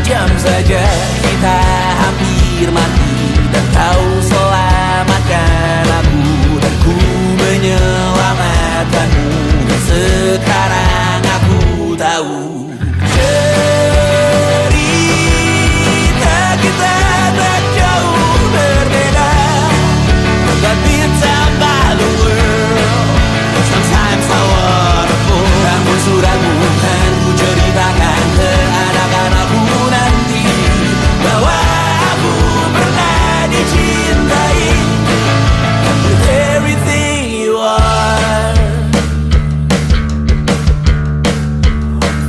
jam saja kita hampir mati, dan kau selamatkan aku, dan ku menyelamatkanmu. Dan sekarang aku tahu cerita kita tak jauh berbeda. But it's about the world. Sometimes I wonderful. Namun suratmu kan ku ceritakan ke anak-anakku nanti bahwa aku pernah dicintai with everything you are.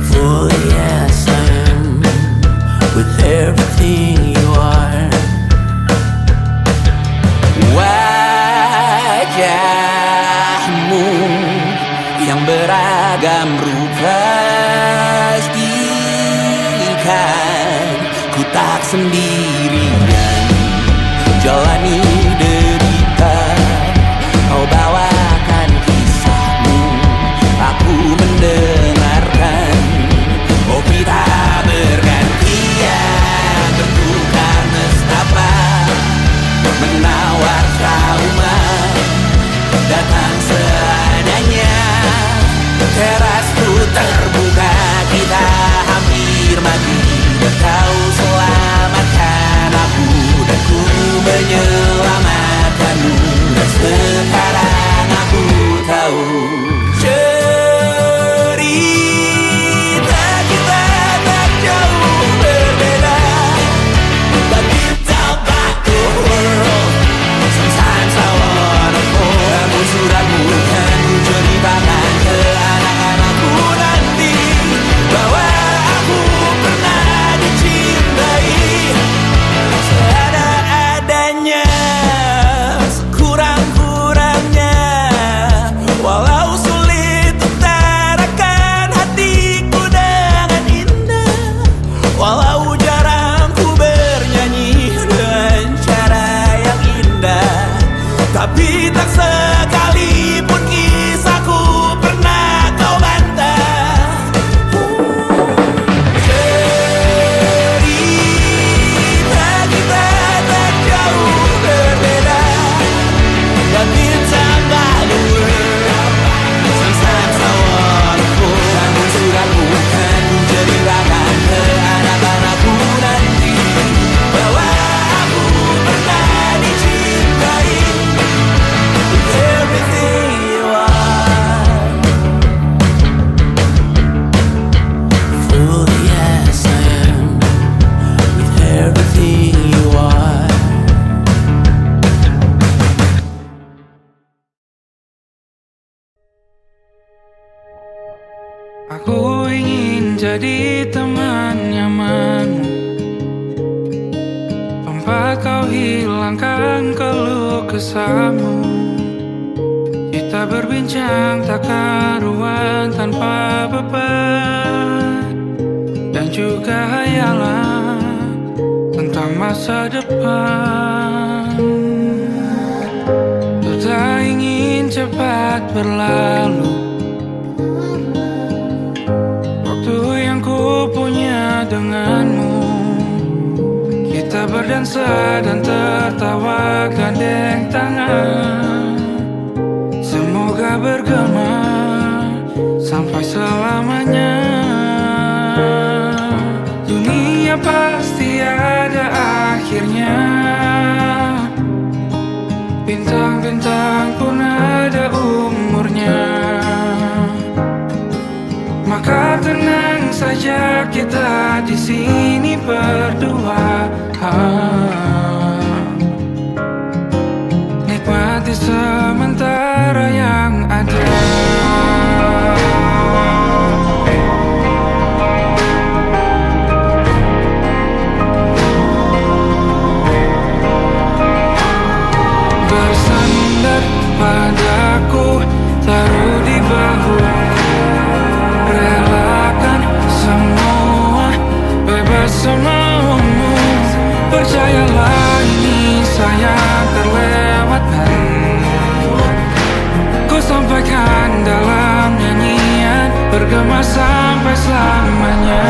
For yes I am with everything you are. Wajahmu yang beragam rupa pastikan ku tak sendirian jalani derita. Kau bawakan kisahmu, aku mendengarkan. Oh kita bergantian bertukar nestapa, menawar trauma datang seadanya. Terasku terbuka, kita hampir mati, dan kau selamatkan aku, dan ku menyelamatkanmu. Dan sekarang aku tahu cerita kita tak jauh berbeda. But it's about the world. Sometimes I wanna fall. Namun suratmu kan ku ceritakan ke anak-anakku nanti bahwa aku pernah dicintai seada-adanya, sekurang-kurangnya. Walau sulit utarakan hatiku dengan indah, walau jarang ku bernyanyi dengan cara yang indah, tapi tak sekalipun kisahku pernah kau bantah. Cerita kita tak jauh berbeda, but it's about the world. Sometimes I wonderful. Namun suratmu kan ku ceritakan ke anak-anakku nanti bahwa aku pernah dicintai with everything you are. Fully yes I am with everything you are. Aku ingin jadi teman nyamanmu, tempat kau hilangkan keluh kesahmu. Kita berbincang tak karuan tanpa beban, dan juga hayalan tentang masa depan. Ku tak ingin cepat berlalu waktu yang ku punya denganmu. Kita berdansa dan tertawa gandeng tangan, semoga bergema sampai selamanya. Dunia pasti ada akhirnya, bintang-bintang pun ada umurnya. Maka tenang saja kita di sini berdua, nikmati sementara yang ada. Bersandar padaku, taruh di bahu, relakan semua, bebas semaumu. Percayalah ini sayang terlewatkan, ku sampaikan dalam nyanyian, bergema sampai selamanya.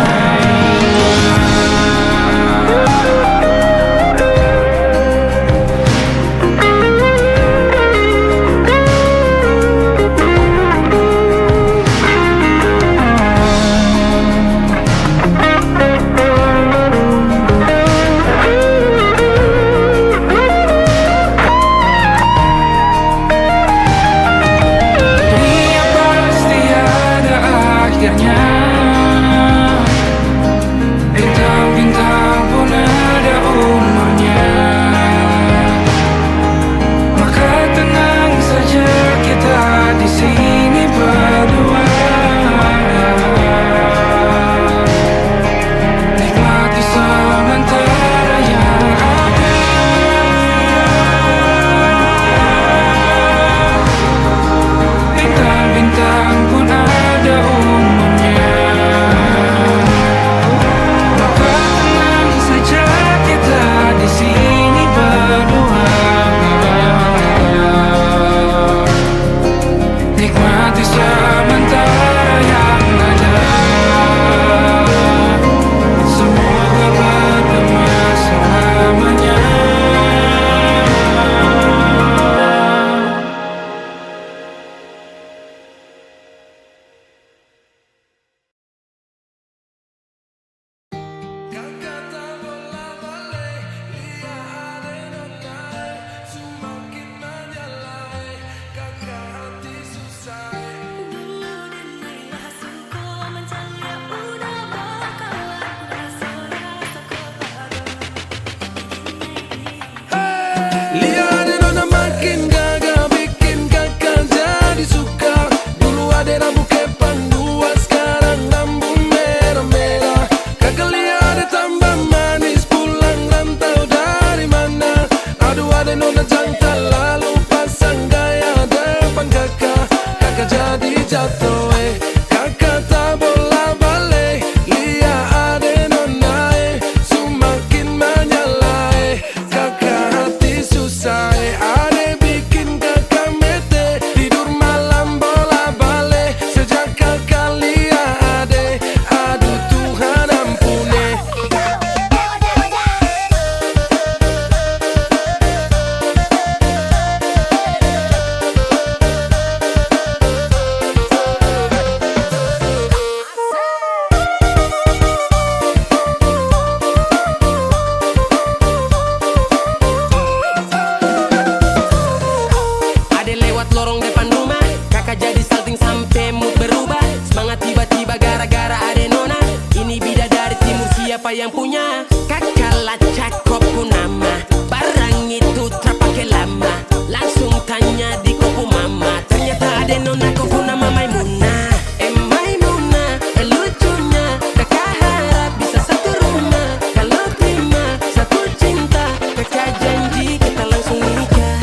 jatuh. Kakak tak bola balik, lihat ade nona semakin menyala. Kakak hati susah, ade bikin kakak mete, tidur malam bola balik. Sejak kakak lihat ade, aduh Tuhan ampuni. Ade lewat lorong depan rumah, kakak jadi salting sampai mood berubah. Semangat tiba-tiba gara-gara ade nona. Ini bidadari timur siapa yang punya? Kakak lacak kopu nama, barang itu terpakai lama. Langsung tanya di kopu mama, ternyata ade nona kopu nama Maimunah. Maimunah, lucunya kakak harap bisa satu rumah. Kalau terima satu cinta, kakak janji kita langsung nikah.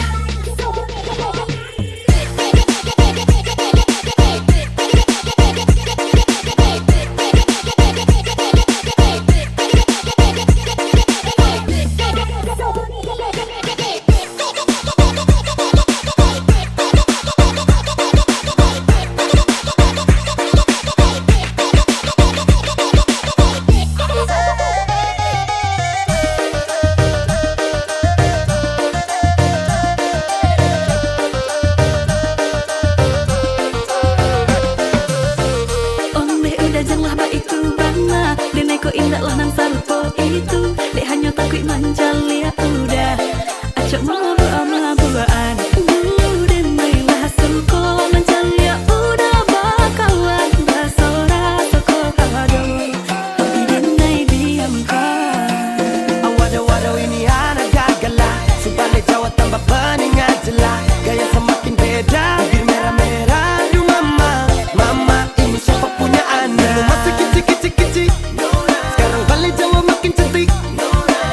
Janganlah ba itu bana Denai ko indah lah nan sarupo itu Dek hanya takut manjalia udah Acok mabu-mabuan Denai lah suko manjalia udah bakawan Basora toko kado Tapi denai diamkan Waduh ini anak gagalah, sebalik Jawa tambah peningat jelas. Gaya semakin beda, bibir merah-merah. Aduh mama ini siapa punya anak? Dulu masih kicik-kicik, sekarang balik Jawa makin cantik.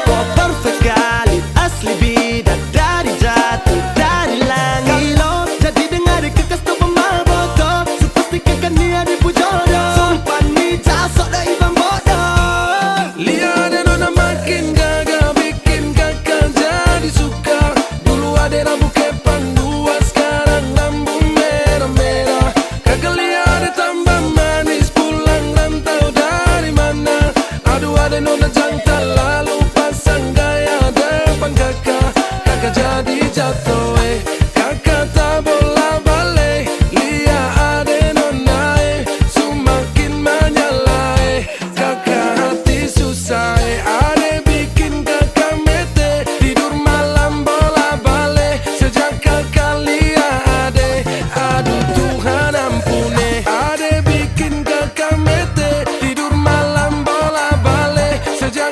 Kok perfect kali, asli bidadari jatuh dari langit. Kalau jadi dengar kekas tuh pemaboko, sepastikan dia dipujodoh. Sumpah nih casok dah ibang bodoh. Lihat ade nona makin gagal, bikin kakak jadi suka. Dulu ade rambut kepang dua, sekarang rambut merah-merah. Kakak lihat ade tambah manis, pulang rantau dari mana? Aduh ade nona jantan, lalu pasang gaya depan kakak. Kakak jadi jatuh, kakak tak bola balik. Lihat ade nona semakin menyala. Kakak hati susah, ade bikin kakak mete, tidur malam bola balik. Sejak kakak lihat ade, aduh Tuhan ampuni. Ade bikin kakak mete, tidur malam bola balik. Sejak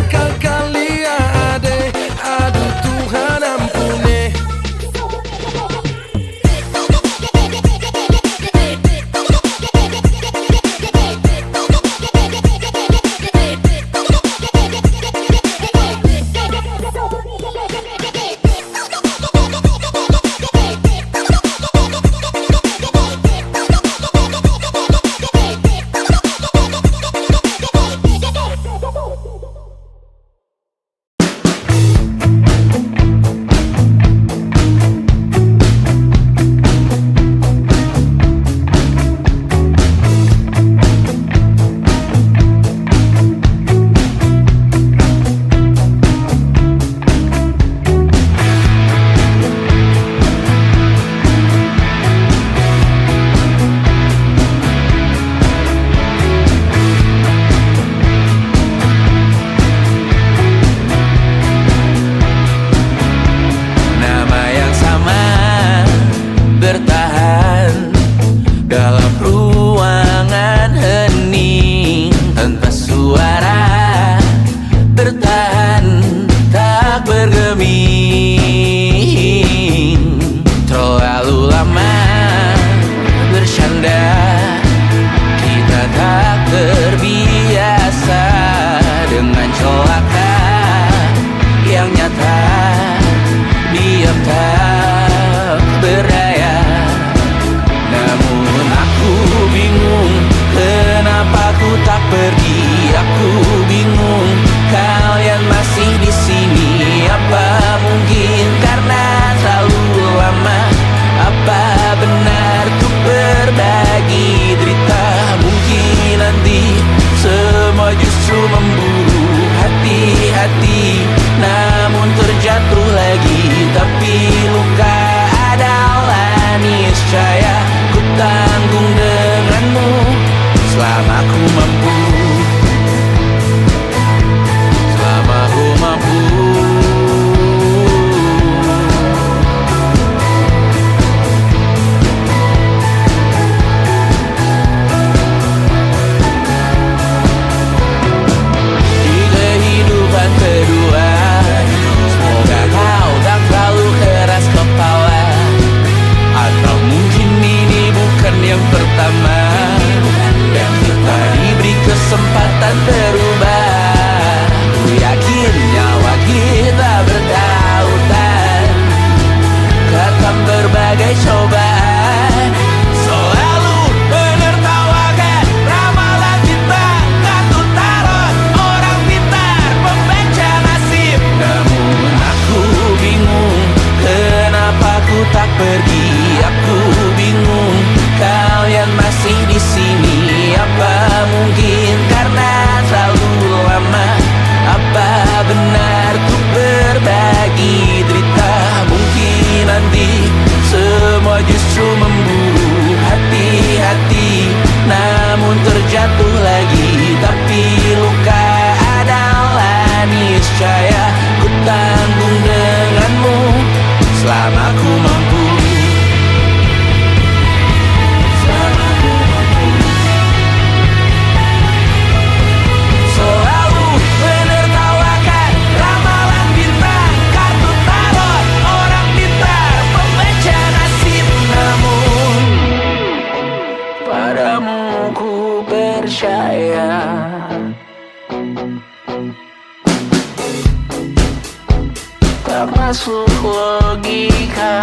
tak masuk logika.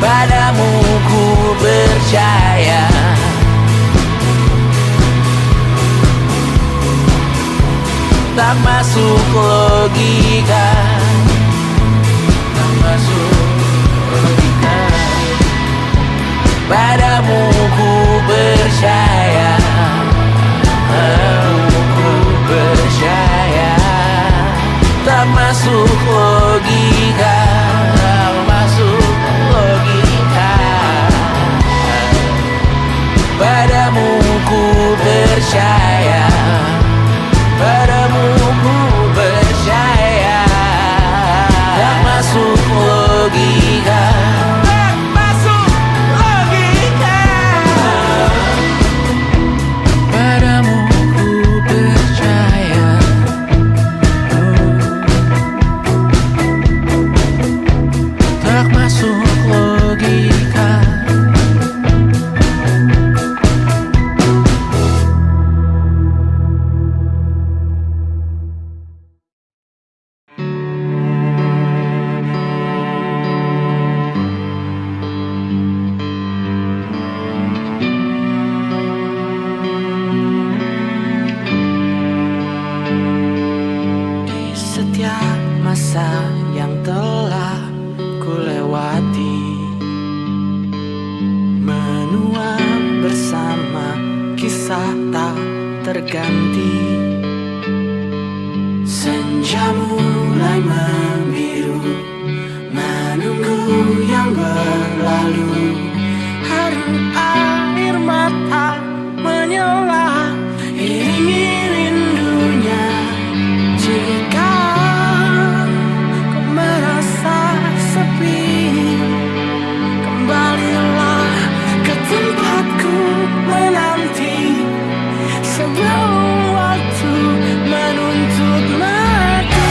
Padamu ku percaya, tak masuk logika, tak masuk logika. Padamu ku percaya, padamu ku percaya, tak masuk logika, tak masuk logika. Padamu ku percaya, padamu ku percaya, tak masuk logika, tak masuk logika. Padamu ku percaya, tak masuk logika. Di setiap masa yang telah ku lewati, menua bersama kisah tak terganti. Senja mulai membiru, menunggu yang berlalu. Haru air mata menyela, iringi rindunya. Jika kau merasa sepi, kembalilah ke tempatku menanti, sebelum waktu menuntut mati.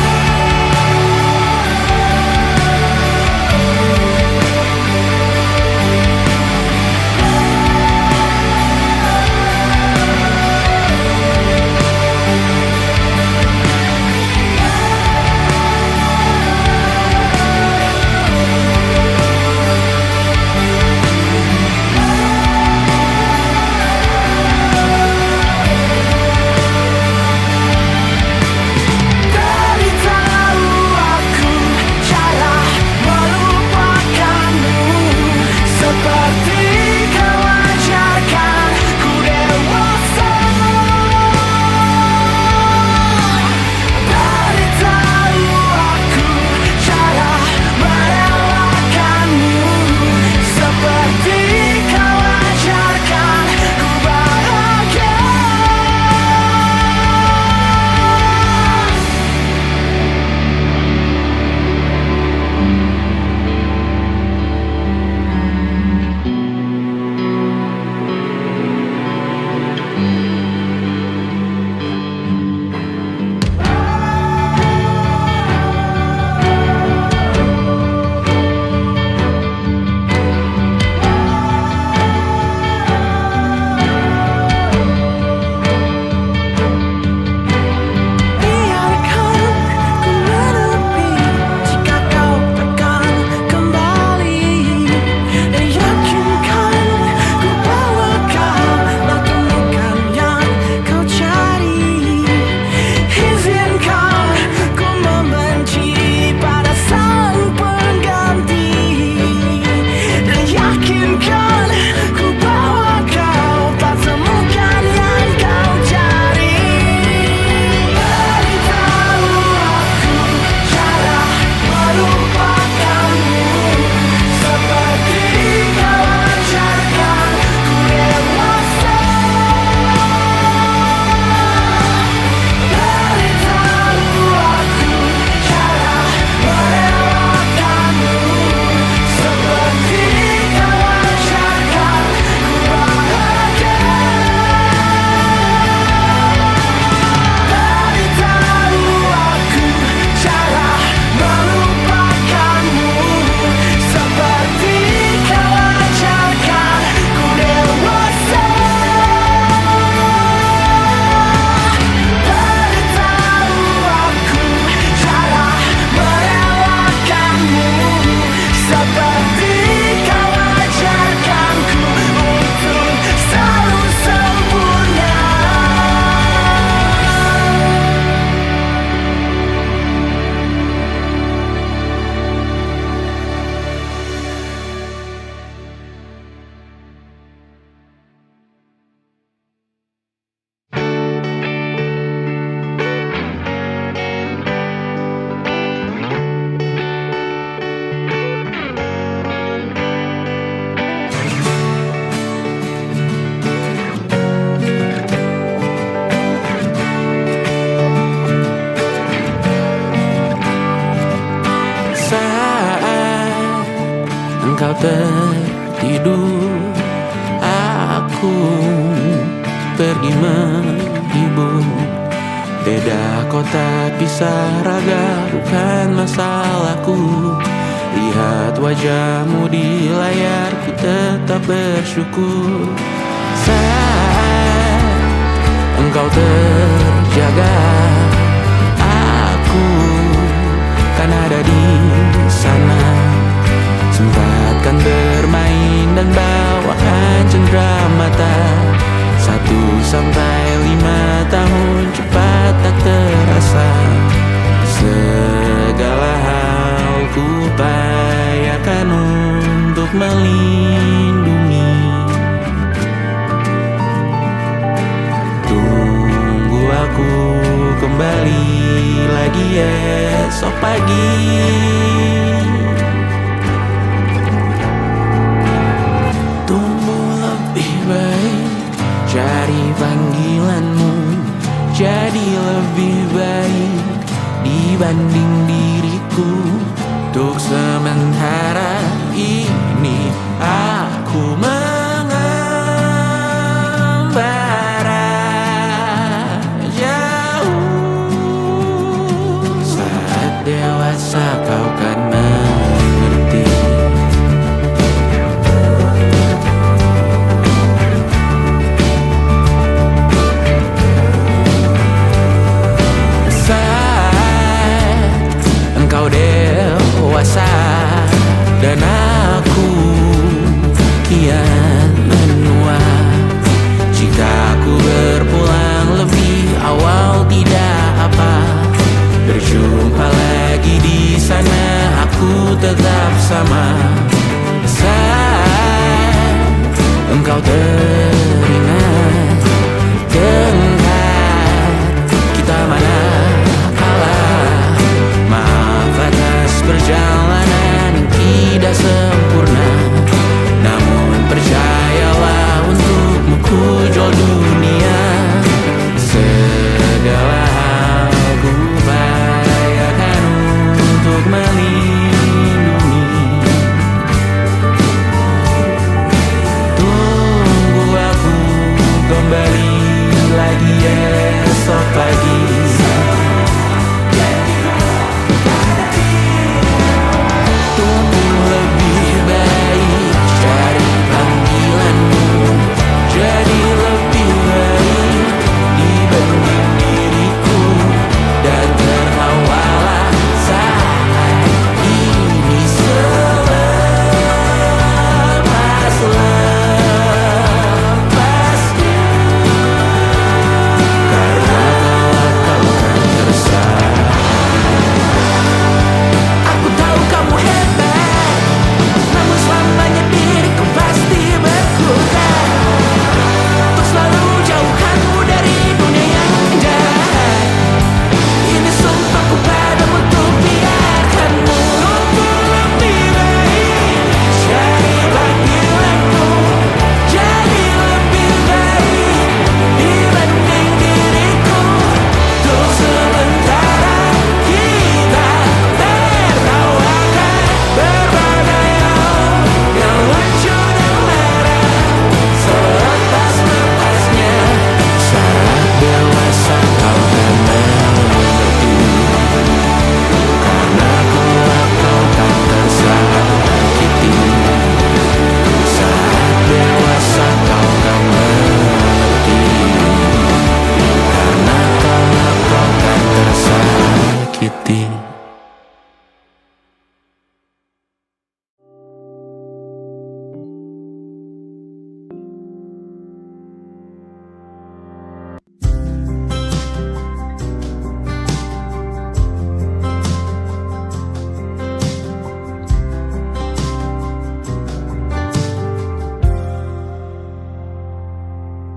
pergi menghibur. Beda kota pisah raga bukan masalahku. Lihat wajahmu di layar, ku tetap bersyukur. Saat engkau terjaga, aku kan ada di sana. Sempatkan bermain dan bawakan cenderamata. 1-5 tahun cepat tak terasa. Segala hal ku upayakan untuk melindungi. Tunggu aku kembali lagi esok pagi. Tumbuh lebih baik, cari panggilanmu, jadi lebih baik dibanding diriku. Untuk sementara ini aku mengembara jauh. Saat dewasa kau kan mengerti. Engkau dewasa dan aku kian menua. Jika aku berpulang lebih awal tidak apa. Berjumpa lagi di sana, aku tetap sama. Saat engkau teringat tengah kita mana kalah. Maaf atas perjalanan yang tidak sempurna, namun percayalah untukmu ku jual dunia. Segala hal ku upayakan untuk melindungi. Tunggu aku kembali lagi esok pagi.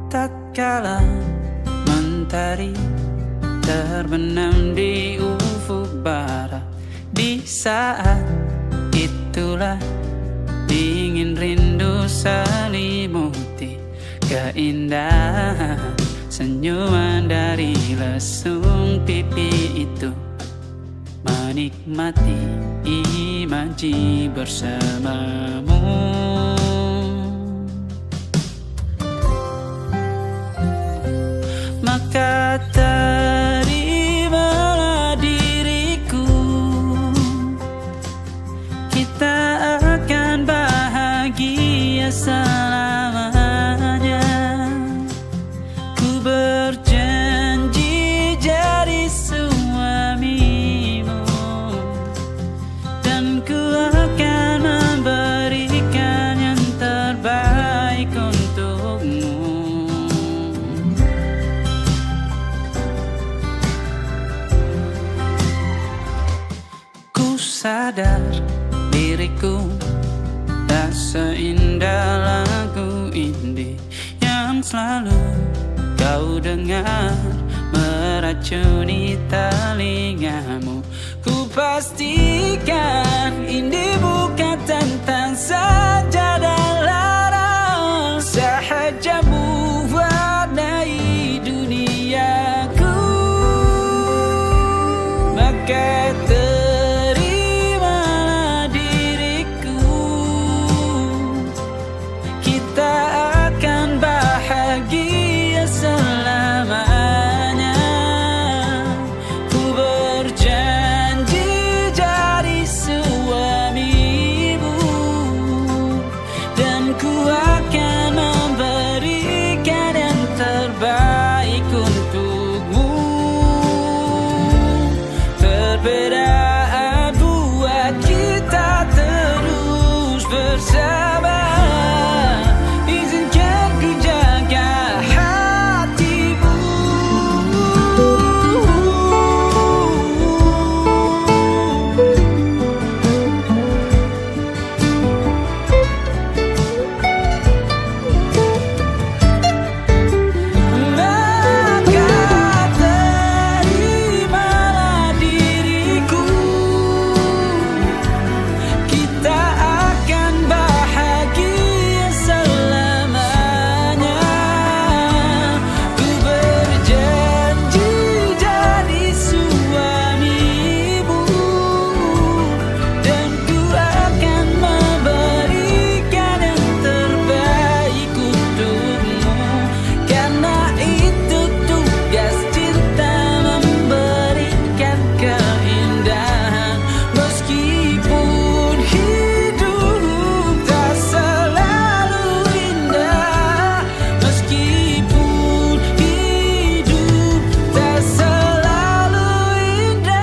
Tatkala mentari terbenam di ufuk barat, di saat itulah dingin rindu selimuti keindahan senyuman dari lesung pipi itu. Menikmati imaji bersamamu. maka terimalah diriku. Kita akan bahagia selamanya. Ku berjanji jadi suamimu, dan ku akan memberikan yang terbaik untukmu. Ku sadar diriku tak seindah lagu indie yang selalu kau dengar meracuni telingamu. Ku pastikan indie bukan tentang saja dan larang, sahaja mewarnai duniaku. Maka terimalah diriku, kita akan bahagia selamanya. Ku berjanji jadi suamimu, dan ku akan memberikan yang terbaik untukmu. Perbedaan buat kita terus bersama. Izinkan ku jaga hatimu. Maka terimalah diriku, kita akan bahagia selamanya. Ku berjanji jadi suamimu, dan ku akan memberikan yang terbaik untukmu. Karena itu tugas cinta, memberikan keindahan. Meskipun hidup tak selalu indah, meskipun hidup tak selalu indah.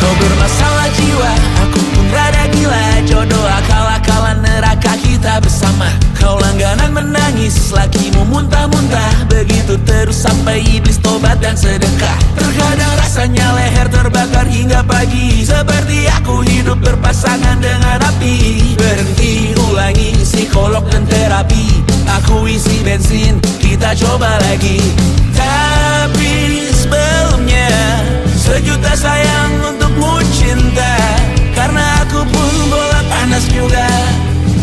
Kau bermasalah jiwa, aku pun rada gila. Jodoh akal-akalan neraka kita bersama. Kau langganan menangis, lakimu muntah-muntah. Begitu terus sampai iblis tobat dan sedekah. Terkadang rasanya leher terbakar hingga pagi. Seperti aku hidup berpasangan dengan api. Berhenti, ulangi psikolog dan terapi. Aku isi bensin, kita coba lagi. Tapi sebelumnya, sejuta sayang untukmu cinta. Karena aku pun bola panas juga,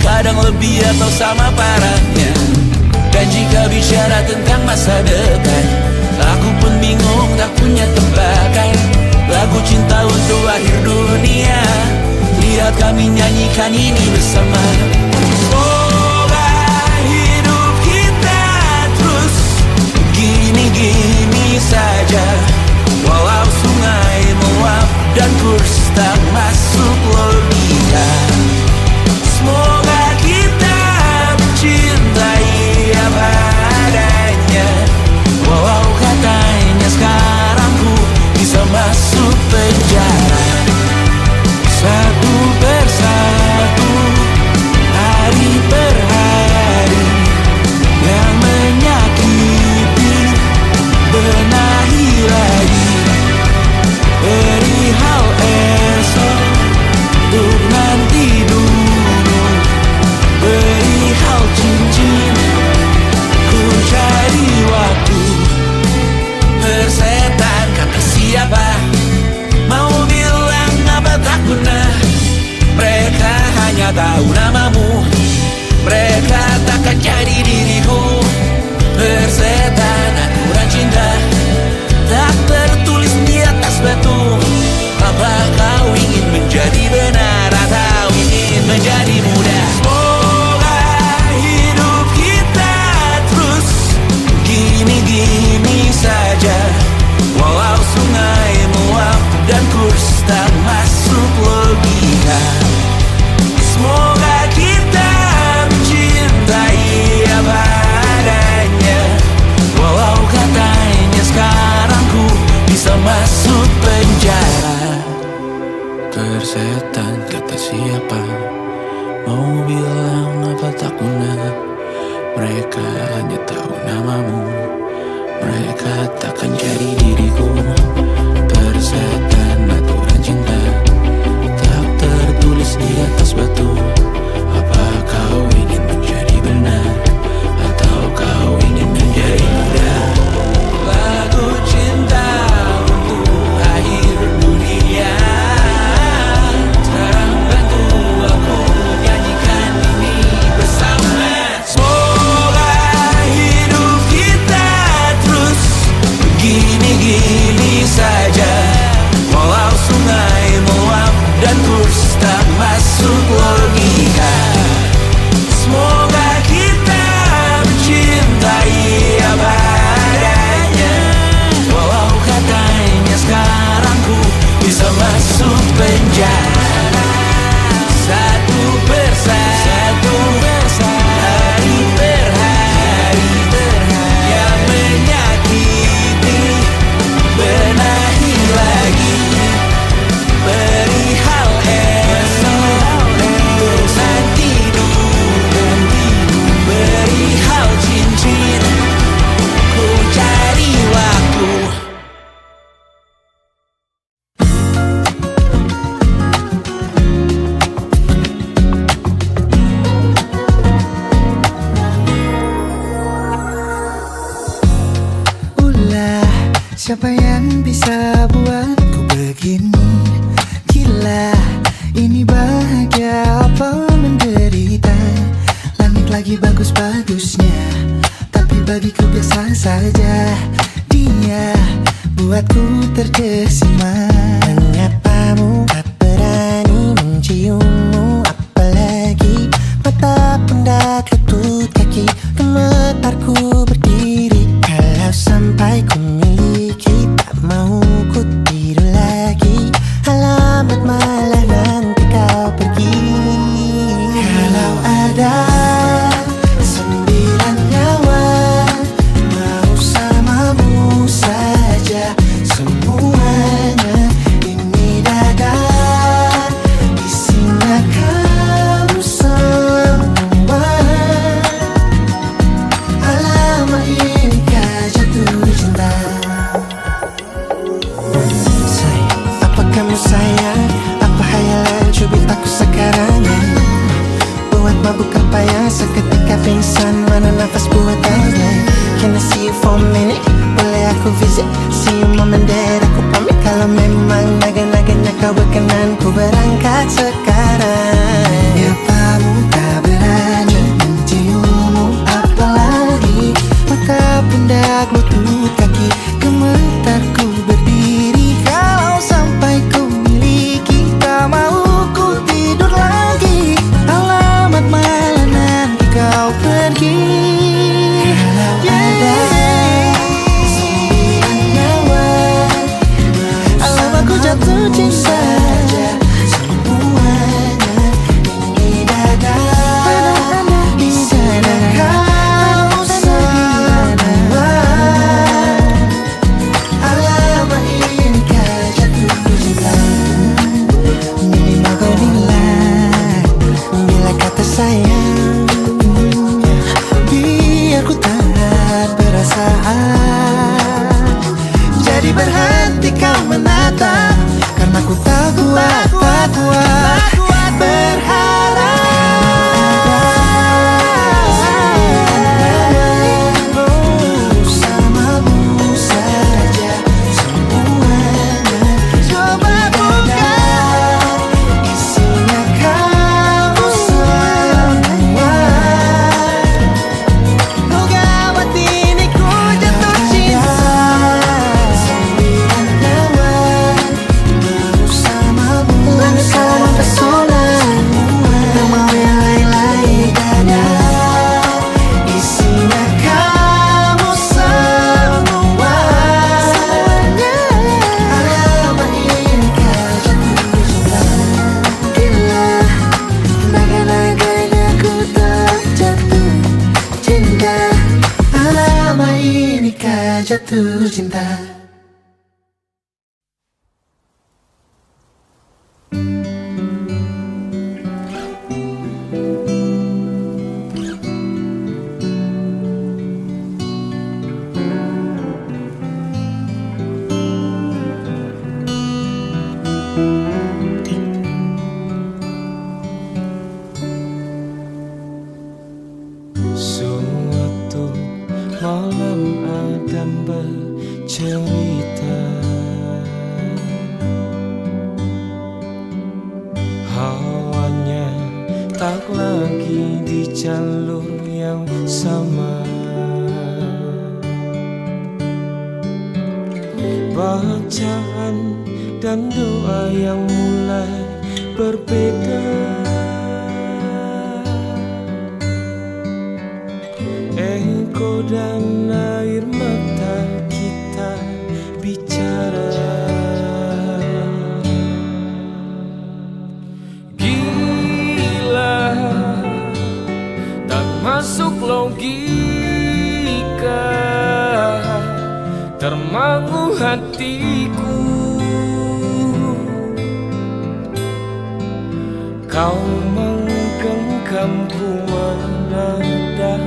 kadang lebih atau sama parahnya. Dan jika bicara tentang masa depan, aku pun bingung tak punya tebakan. Lagu cinta untuk akhir dunia, lihat kami nyanyikan ini bersama. Semoga hidup kita terus gini-gini saja. Walau sungai meluap dan kurs tak masuk logika. Semoga kita mencintai apa adanya. Walau katanya sekarang ku bisa masuk penjara. Satu persatu hari hanya tahu namamu. Mereka takkan jadi diriku. Persetan aturan cinta tak tertulis di atas batu. Apa kau ingin menjadi benar, atau kau ingin menjadi muda? Lagu cinta untuk akhir dunia, sekarang bantu aku nyanyikan ini bersama. Semoga hidup kita terus begini-gini saja, walau sungai meluap dan kurs tak masuk logika. Semoga kita mencintai apa adanya, walau katanya sekarang ku bisa masuk penjara. Satu persatu, hari per hari, yang menyakiti benahi lagi. Perihal esok, nanti dulu, perihal cincin, ku cari waktu. Ulah, siapa yang bisa buatku begini? Gila, ini bahagia apa menderita? Langit lagi bagus-bagusnya, tapi bagiku biasa saja. Dia buatku terkesima. Menyapamu, tak berani menciummu, apalagi mata pundak lutut kaki. Gemetarku berdiri kalau sampai ku miliki, tak mau ku tidur lagi. Alamat malah nanti kau pergi. Kalau ada 9 nyawa, mau samamu saja semuanya. Ini dada isinya kamu semua. Alamak inikah jatuh cinta. Sayang, apa kamu sayang? Apa hayalan cubit aku sekarang? Buat mabuk apa yang seketika pingsan? Mana nafas buatannya? Can I see you for a minute? Boleh aku visit? See you mom and dad, aku pamit. Kalau memang naga-naganya kau berkenan, ku berangkat sekarang. Ya kamu tak berani menciummu, apalagi mata pundak lutut kaki. Gemetarku berdiri kalau sampai ku miliki, tak mau ku tidur lagi. Alamat malah nanti kau pergi. Kalau ada 9 nyawa, alamat ku jatuh cinta semuanya. Ini dada di sana kau semua. Alamat inikah jatuh cinta. Minimal kau bilang, bila kata sayang, biar ku tak perasaan. Jadi berhenti kau menatap, karena ku tak kuat berharap. Bersamamu saja semuanya. Coba buka, isinya kamu semua. Oh gawat ini ku jatuh cinta. 9 nyawa, bersamamu pesona. Tak mau yang lain-lain ada. Isinya kamu semua. Alamat inikah jatuh cinta. Gila, naga-naganya ku tak jatuh cinta. Alamat inikah jatuh cinta. malam Adam bercerita. Hawanya tak lagi di jalur yang sama. Bacaan dan doa yang mulai berbeda. Ego dan air mata kita bicara. Gila, tak masuk logika, termangu hatiku. Kau menggenggamku menadahnya.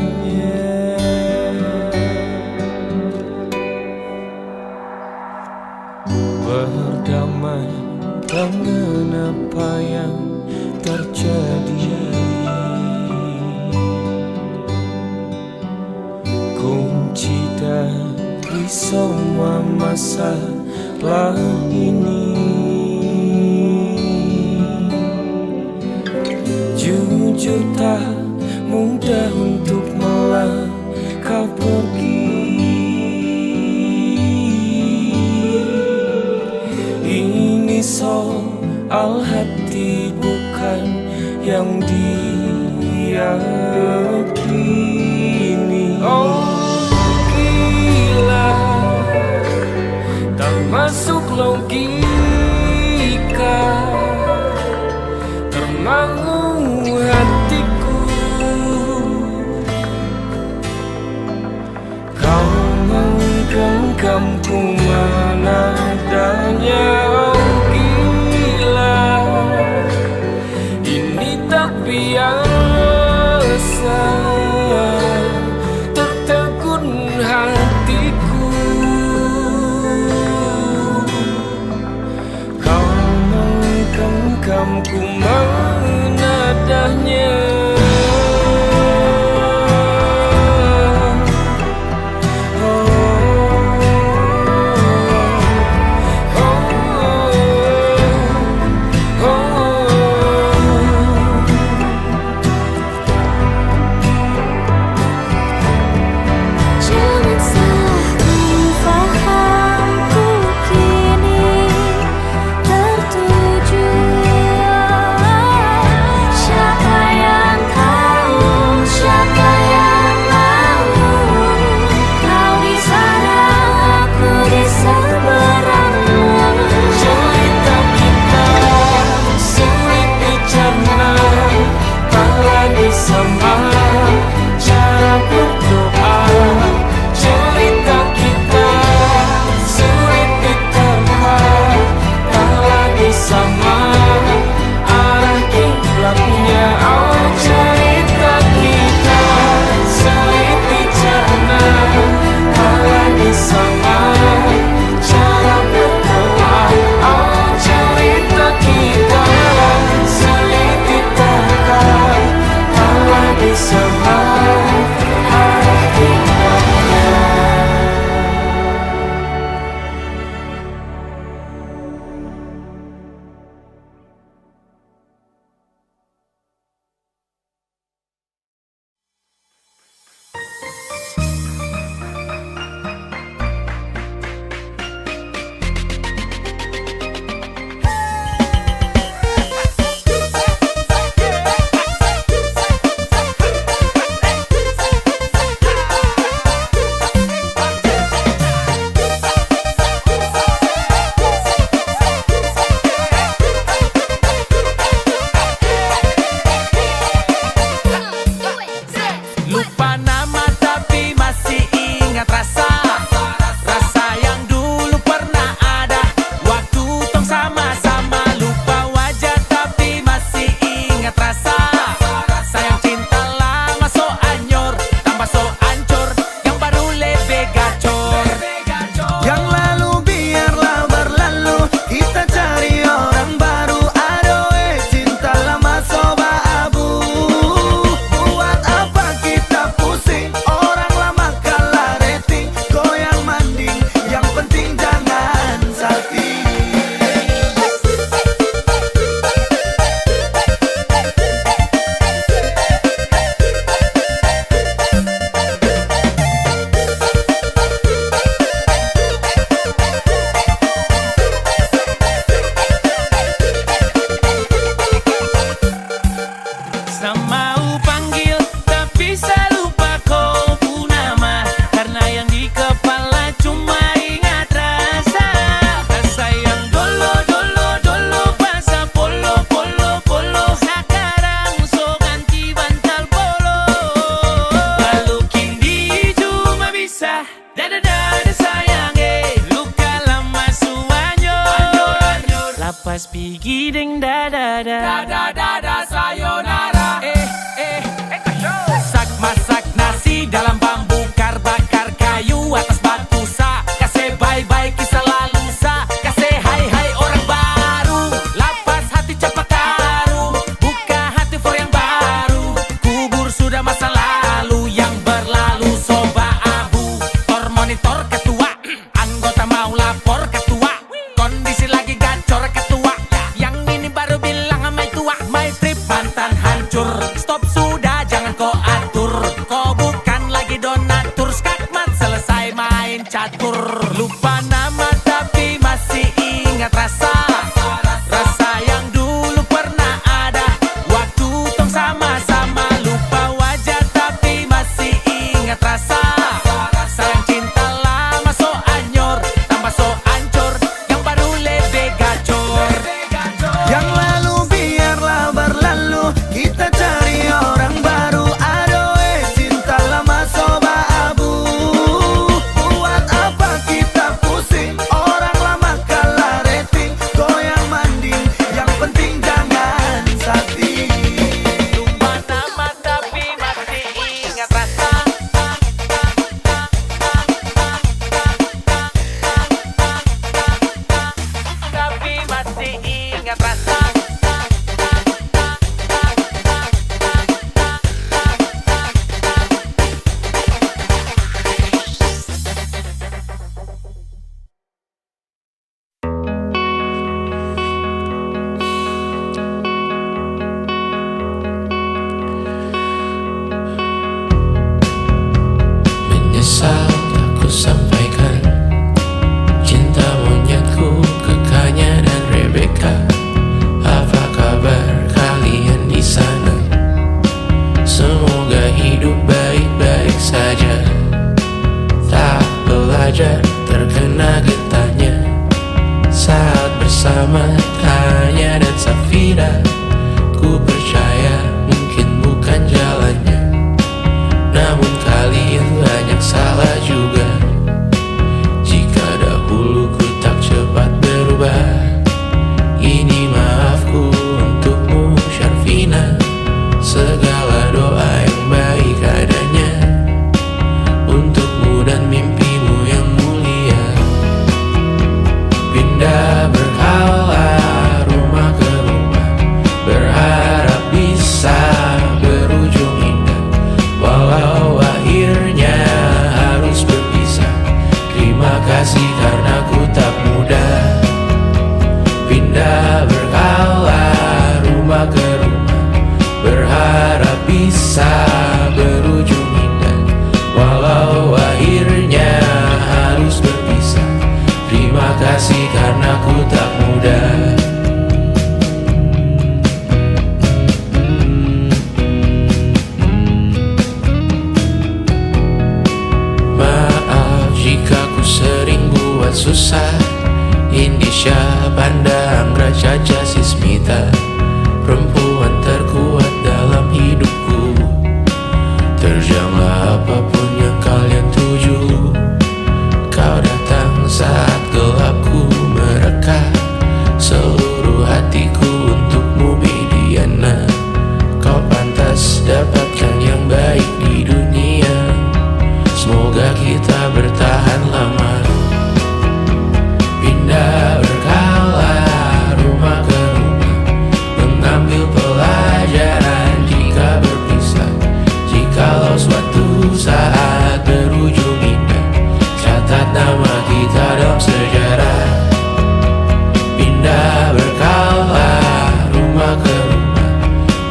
Berdamai dengan apa yang terjadi. Kunci dari semua masalah ini. Jujur tak mudah untuk melangkah pergi. Ini soal hati bukan yang diyakini. Oh gila, tak masuk logika, termangu hatiku. Kau menggenggamku menadanya. Oh gila, ini tak biasa, tertegun hatiku. Kau menggenggamku menadahnya. Oh, Sa da sayang luka lama suanyur lapas pigi ding da sayonara masak nasi dalam bambu bakar kayu atas batu sa kasih bye kisah lalu sa kasih hai orang baru lapas hati cepat taruh buka hati for yang baru kubur sudah masa lalu yang berlalu soba abu tor monitor ketua anggota mau lapor ketua kondisi lagi gacor ketua yang ini baru bilang sama tua my trip mantan hancur stop sudah jangan kau atur kau bukan lagi donatur skakmat selesai main catur lupa nama tapi masih ingat rasa yang dulu pernah ada waktu tong sama-sama lupa wajah tapi masih ingat rasa sayang cinta lama so anyor tambah so ancur yang baru lebih gacor Yang lalu biarlah berlalu, kita cari orang baru. Adoe cinta lama soba abu. Buat apa kita pusing? Orang lama kalah rating, goyang manding. Yang penting jangan sakit. lupa nama tapi masih ingat rasa tapi masih ingat rasa Menyesal aku sampaikan cinta monyetku ke Kanya dan Rebecca. Apa kabar kalian di sana? Semoga hidup baik-baik saja. Tak belajar terkena getahnya saat bersama Tanya dan Safira. Ku percaya mungkin bukan jalannya, namun kalian banyak salah juga. Jika dahulu ku tak cepat berubah, ini maafku untukmu Syarfina. Segala doa yang baik adanya untukmu dan mimpimu yang mulia. Pindah berkala rumah ke rumah, berharap bisa berujung indah. Walau akhirnya harus berpisah, terima kasih karena ku tak mudah. Pindah berkala rumah ke rumah, berharap bisa berujung indah. Walau akhirnya harus berpisah, terima kasih karena ku tak mudah. Maaf jika ku sering buat susah. Indisha, Panda, Anggra, Caca, Sismita, perempuan terkuat dalam hidupku. Terjanglah apapun yang kalian tuju. Kau datang saat gelapku mereka. Seluruh hatiku untukmu Bidiana. Kau pantas dapatkan yang baik di dunia. Semoga kita bertahan lama. Pindah berkala rumah ke rumah, mengambil pelajaran jika berpisah. Jikalau suatu saat berujung indah, catat nama kita dalam sejarah. Pindah berkala rumah ke rumah,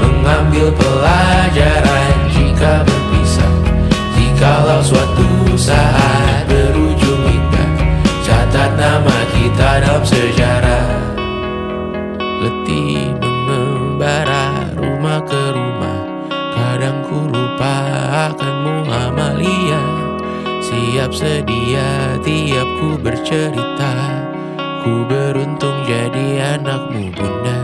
mengambil pelajaran jika berpisah. Jikalau suatu saat berujung indah, catat nama kita dalam sejarah. Letih mengembara rumah ke rumah, kadang ku lupa akanmu Amalia. Siap sedia tiap ku bercerita, ku beruntung jadi anakmu bunda.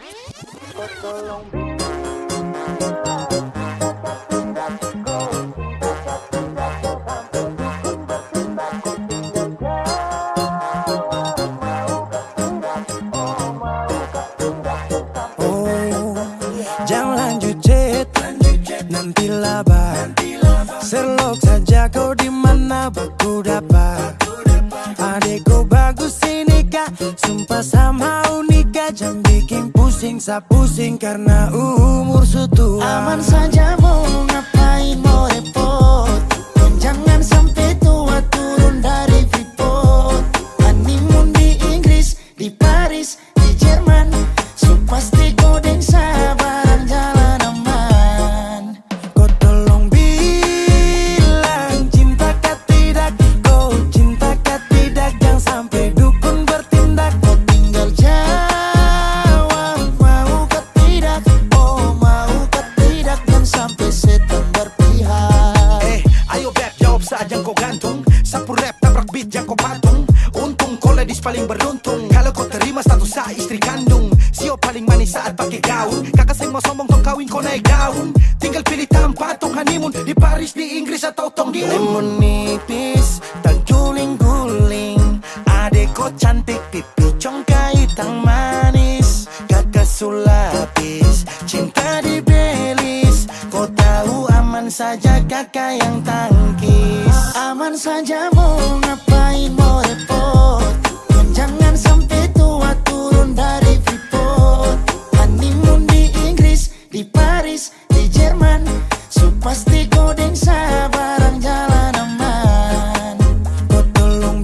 Oh, jangan lanjut chat, nanti laba. Serlok saja kau di mana baku dapat. Adekku bagus ini kak, sumpah sama unika. Jangan bikin pusing, pusing karena umur sutua. Aman saja mau ngapain mau repot. Dan jangan sampai tua turun dari Freeport. Honeymoon di Inggris, di Paris, di Jerman. So pasti kau deng sabaran jalan aman. Kau tolong bilang cinta kah tidak. Kau cinta kah tidak. Jangan sampai dukun bertindak. Kau tinggal jawab mau kah tidak. Oh mau kah tidak. Jangan sampai setan berpihak. Ayo beb jawab saja kau gantung. Sapu rap tabrak beat yang kau patung. Untung kau ladies paling beruntung. Kalau kau terima status sa istri kandung. Sio paling manis saat pakai gaun. Kakak saya mau sombong tong kawin kau naik gaun. Tinggal pilih tempat tong honeymoon. Di Paris, di Inggris atau tong di lemon nipis tak guling-guling. Adek kau cantik pipi congkai tang manis. Kakak sulapis cinta di belis. Kau tahu aman saja kakak yang tangkis. Aman saja mau ngapain mau repot. Dan jangan sampai tua turun dari Freeport. Honeymoon di Inggris, di Paris, di Jerman. So pasti kau deng sabaran jalan aman. Kau tolong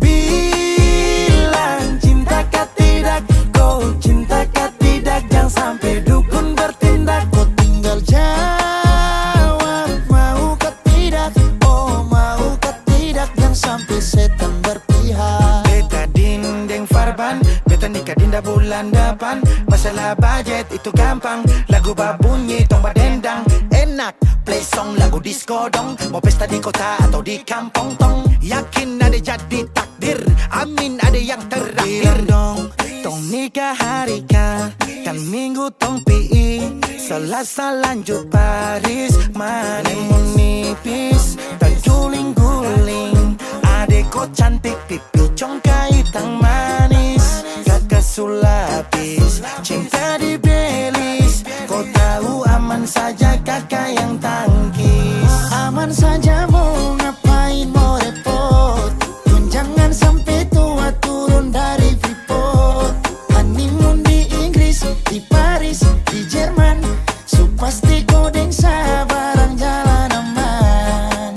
bilang cinta kah tidak. Kau cinta kah tidak. Jangan sampai dukun bertindak. Kau tinggal jawab mau kah tidak. Oh mau kah tidak. Jangan sampai setan berpihak. Beta dinding farban. Beta nikah dinda bulan depan. Masalah budget itu gampang. Lagu babunyi tong badendang. Enak play song lagu disco dong. Mau pesta di kota atau di kampung tong. Yakin ada jadi takdir. Amin ada yang terakhir. Bilang dong tong nikah hari kah. Kan minggu tong PI. Selasa lanjut Paris. Lemon nipis tak guling-guling. Adek kau cantik pipi congkai tang manis. Kakak sulapis cinta di belis. Kau tahu aman saja kakak yang tangkis. Aman saja mau ngapain mau repot. Dan jangan sampai tua turun dari Freeport. Honeymoon di Inggris, di Paris, di Jerman. So pasti kau deng sabaran jalan aman.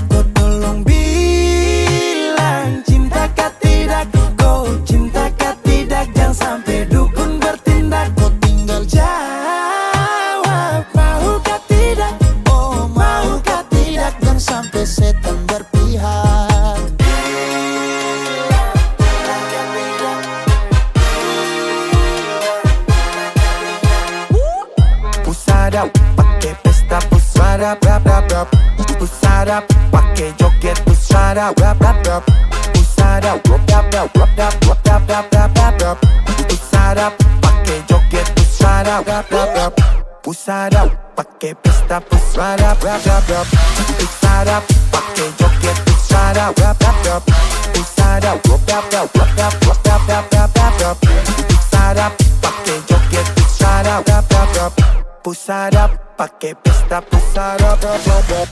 Kau tolong bilang cinta kah tidak. Kau cinta kah tidak. Jangan sampai dukun bertindak. Kau tinggal Jawab mau kah tidak. oh mau kah tidak. Jangan sampai setan berpihak. Pusada pakai pesta pusada rap rap rap. Pusada pakai joget pusada rap rap rap. Pusada rap rap rap rap rap rap rap rap rap rap. Pusada pakai joget pusada rap rap rap. Pusada pakai pesta pusada rap rap rap. Pusada pakai joget pusada rap rap rap. Pusada rap rap rap rap rap rap rap rap rap rap. Pusada pakai joget pusada rap rap rap. Pusada pakai pesta pusada rap rap rap.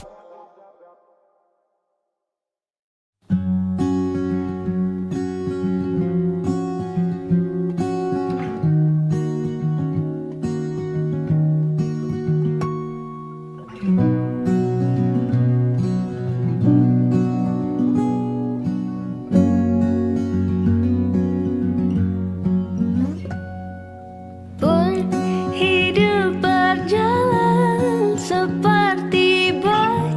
Pun hidup berjalan seperti bayi.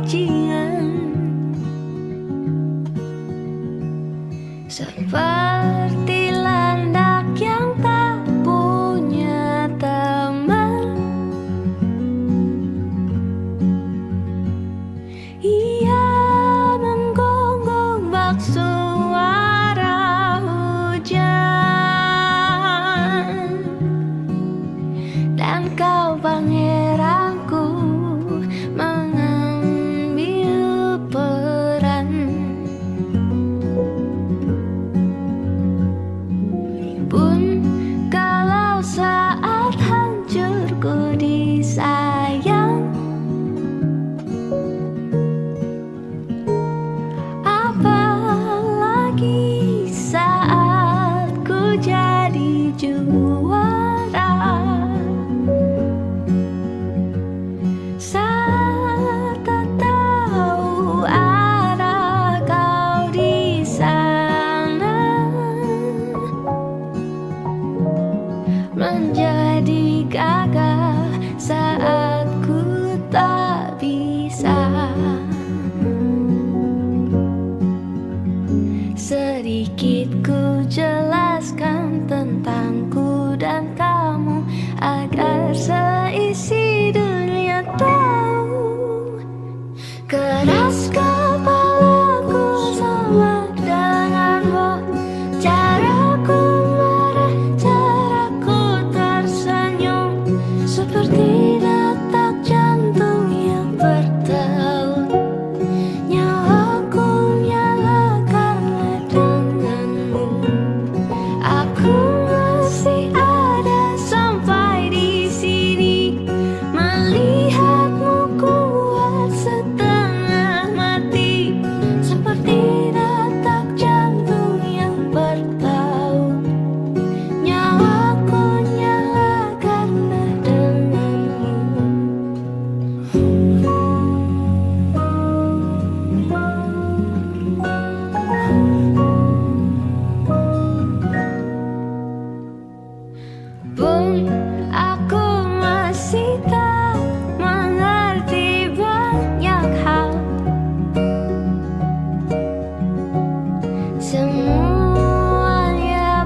Pun kalau saat hancurku disayang, apalagi saat ku jadi juara, saat tak tahu arah kau di sana, menjadi gagah saat ku tak bisa. Sedikit ku jelaskan tentangku dan kamu agar seisi dunia tahu. Keras kepalaku sama denganmu, caraku marah, caraku tersenyum, seperti detak jantung yang bertaut. Nyawaku nyala karena denganmu. Aku masih ada sampai di sini, melihatmu kuat setengah mati, seperti detak jantung yang bertaut. Nyawaku nyala karena denganmu. Pun aku masih tak mengerti banyak hal, semuanya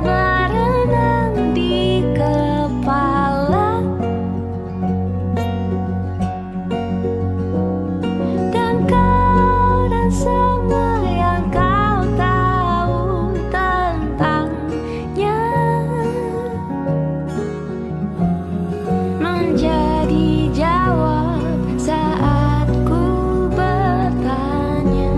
berenang di kepala, dan kau dan semua yang kau tahu tentangnya menjadi jawab saat ku bertanya.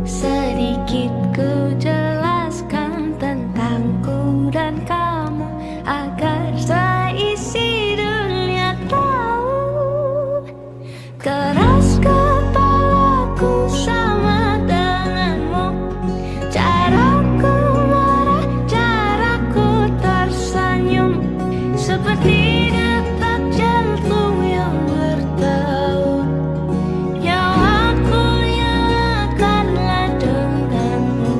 Sedikit ku jelaskan tentangku dan kamu agar seisi dunia tahu. Keras kepalaku sama denganmu, caraku marah, caraku tersenyum, seperti detak jantung yang bertaut. Nyawaku nyala karena denganmu.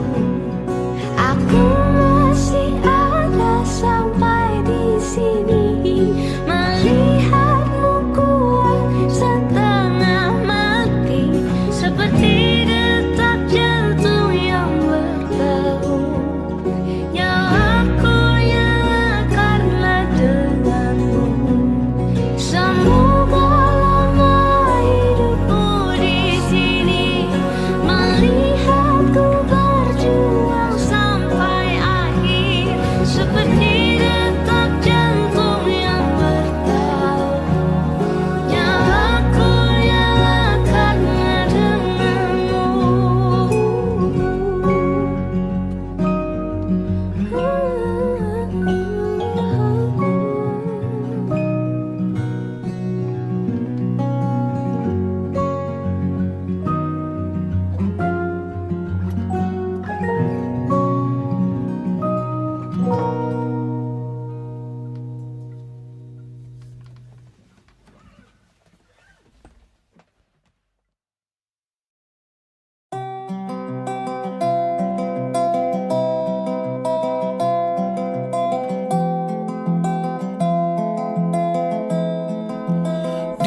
Aku masih ada sampai di sini, melihatmu kuat setengah mati, seperti detak jantung yang bertaut. Nyawaku nyala karena denganmu. Semoga lama hidupku di sini, melihatku berjuang sampai akhir, seperti detak jantung yang bertaut. Nyawaku nyala karena denganmu.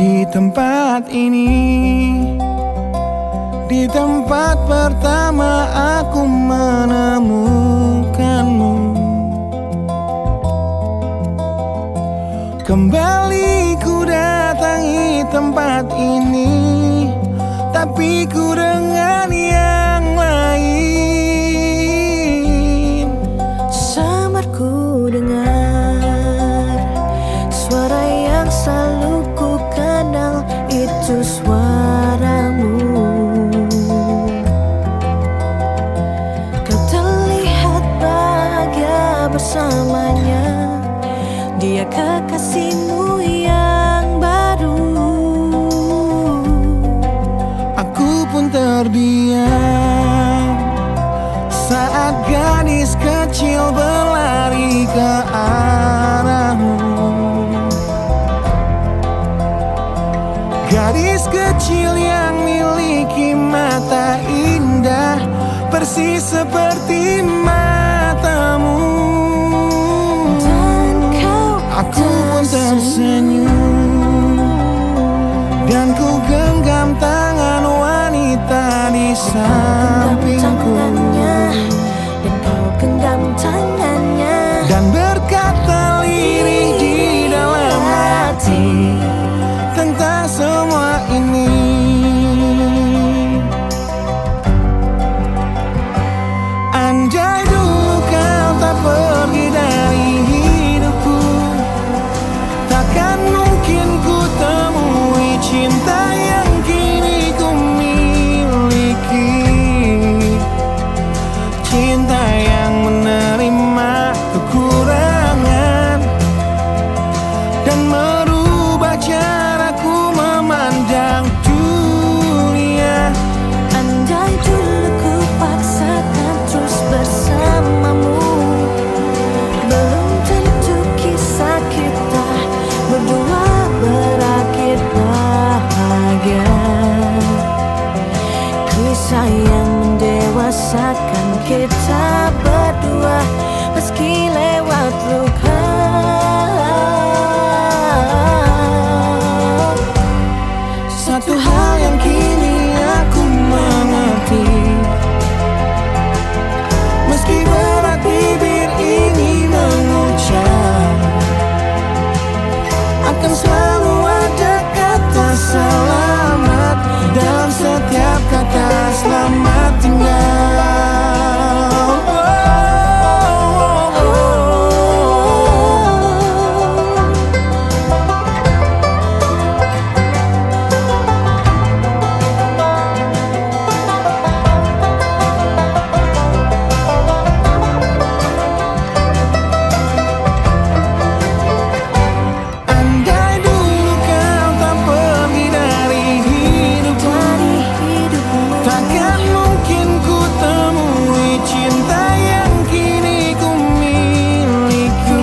Di tempat ini, di tempat pertama aku menemukanmu. Kembali ku datangi tempat ini, tapi ku dengan yang lain. Samar ku dengar suara yang selalu ku kenal, itu suaramu. dia kekasihmu yang baru. Aku pun terdiam saat gadis kecil berlari ke arahmu. Gadis kecil yang miliki mata indah persis seperti matamu. Dan kau Aku pun tersenyum dan ku genggam tangan wanita di sampingku. Dan kau genggam tangannya Dan berkata lirih di dalam hati tentang semua ini. Andai dulu kau tak pergi dari hidupku, takkan mungkin ku temui cinta yang kini ku miliki. Cinta yang menerima kekurangan dan merubah caraku memandang dunia. Andai dulu ku paksakan terus bersamamu, belum tentu kisah kita berdua berakhir bahagia. Kisah yang mendewasakan kita berdua meski lewat luka. Satu hal yang kini aku mengerti, meski berat bibir ini mengucap, akan selalu ada kata selamat dalam setiap kata selamat tinggal. Andai dulu kau tak pergi dari hidupku, takkan mungkin ku temui cinta yang kini ku miliki.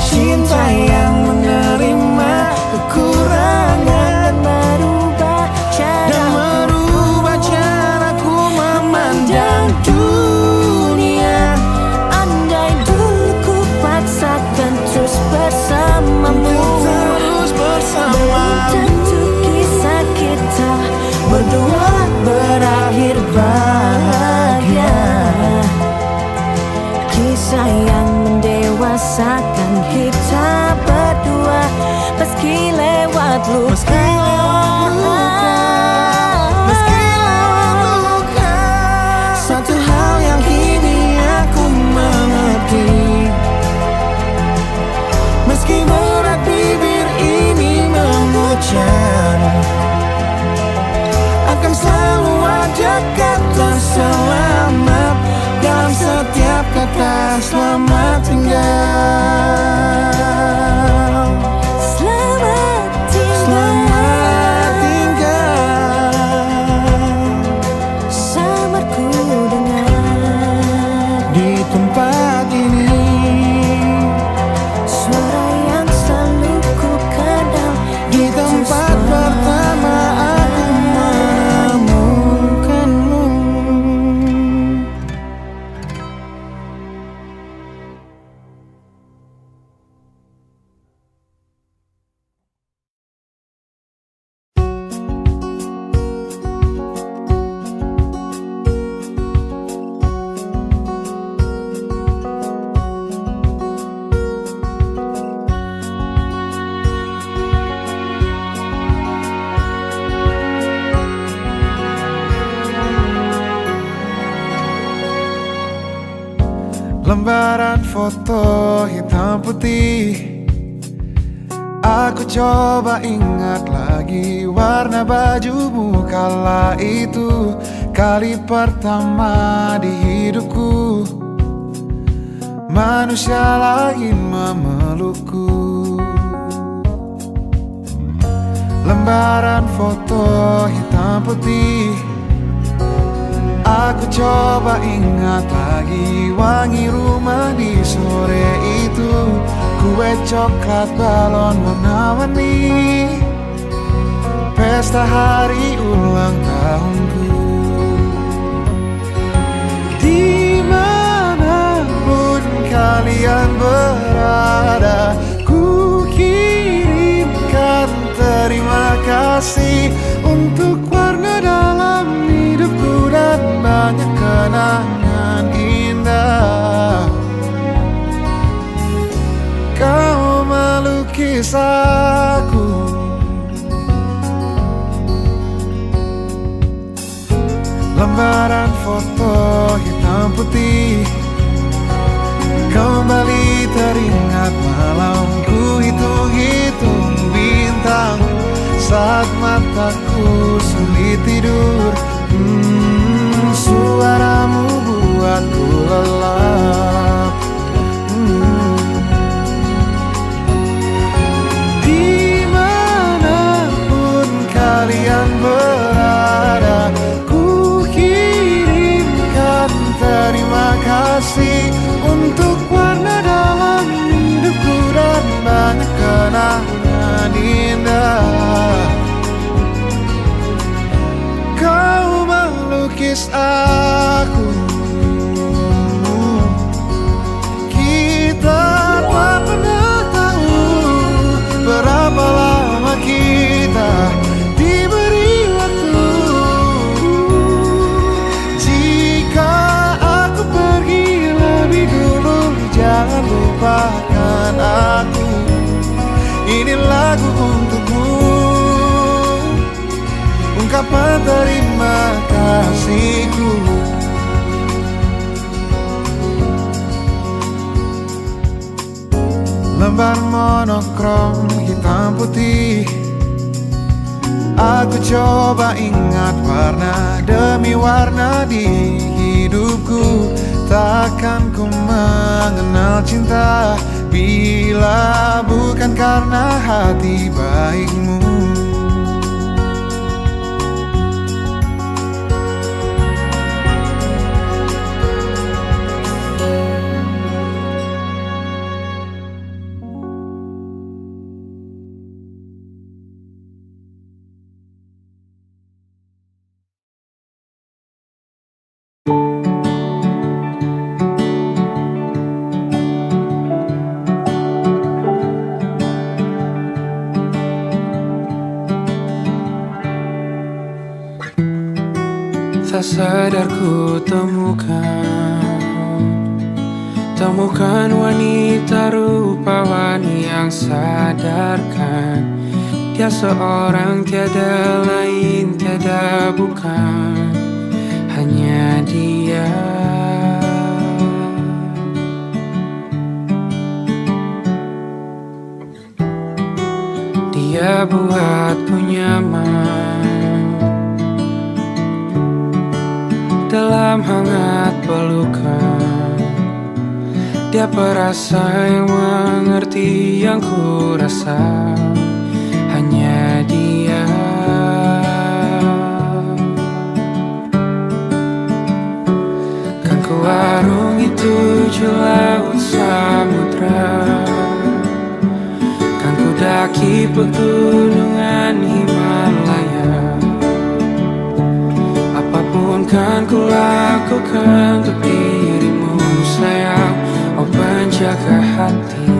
Cinta yang menerima kekurangan dan merubah caraku memandang dunia. Andai dulu ku paksakan terus bersamamu, Terus bersama, tentu kisah kita berdua berakhir bahagia. Kisah yang mendewasakan kita berdua meski lewat luka. meski lewat luka. Satu hal yang kini aku mengerti, meski berat bibir ini mengucap, akan selalu ada kata selamat dalam setiap kata selamat tinggal. Selamat tinggal, Selamat tinggal samarku dengar di tempat ini. suara yang selalu ku kenal. Di tempat pertama aku menemukanmu. Lembaran foto hitam putih, aku coba ingat lagi warna bajumu kala itu. Kali pertama di hidupku manusia lain memelukku. Lembaran foto hitam putih, aku coba ingat lagi wangi rumah di sore itu. Kue coklat, balon warna-warni, pesta hari ulang tahunku. Dimanapun kalian berada, ku kirimkan terima kasih untuk warna dalam hidupku dan banyak kenangan indah. Kau melukis aku, lembaran foto hitam putih, kembali teringat malamku hitung-hitung bintang saat mataku sulit tidur. Suaramu buatku lelap. Dimanapun kalian berada, ku kirimkan terima kasih untuk warna dalam hidupku dan banyak kenangan indah. Kau melukis aku, kita tak pernah tahu berapa lama kita diberi waktu. Jika aku pergi lebih dulu, jangan lupakan aku. Ini lagu untukmu, ungkapan terima kasihku. Lembar monokrom hitam putih, aku coba ingat warna demi warna di hidupku. Takkan ku mengenal cinta bila bukan karena hati baikmu. Tak sadar ku temukan wanita rupawani yang sadarkan dia seorang, tiada lain, tiada bukan, hanya dia. Dia buatku nyaman dalam hangat pelukan. Dia perasa yang mengerti yang ku rasa, hanya dia. Kan ku warungi tujuh laut samudra, kan ku daki pegunungan Himalaya. Apapun kan ku lakukan untuk dirimu sayang, oh penjaga hati.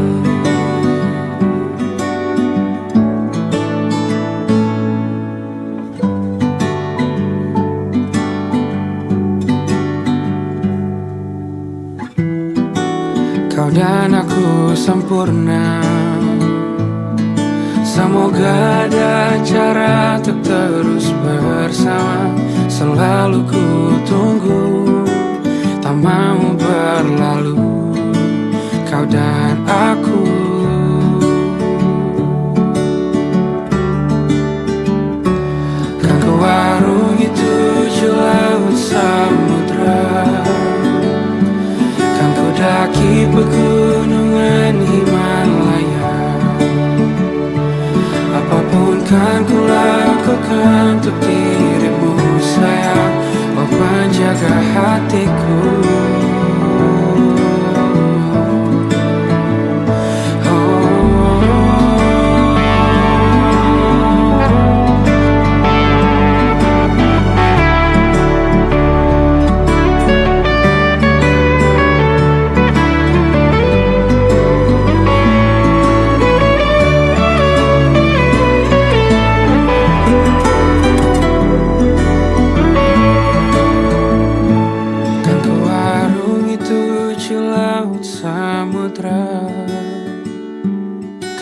Kau dan aku sempurna, semoga ada cara untuk terus bersama. Selalu ku tunggu, tak mau berlalu, kau dan aku. Kan ku warungi tujuh laut samudra, kan ku daki menjaga hatiku.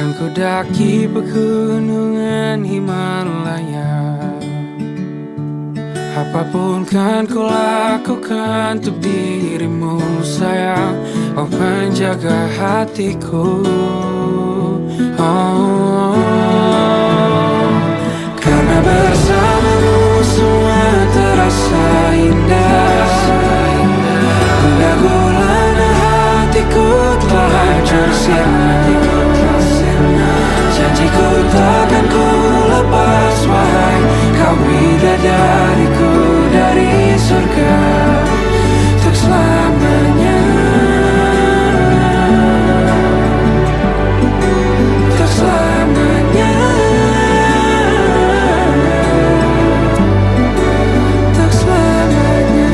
Kan ku daki pegunungan Himalaya. Apapun kan ku lakukan untuk dirimu sayang, oh penjaga hatiku. Oh, karena bersamamu semua terasa indah. Gundah gulana hatiku telah hancur sia-sia. Janjiku takkan ku lepas, wahai kau bidadariku dari surga untuk selamanya, untuk selamanya, untuk selamanya.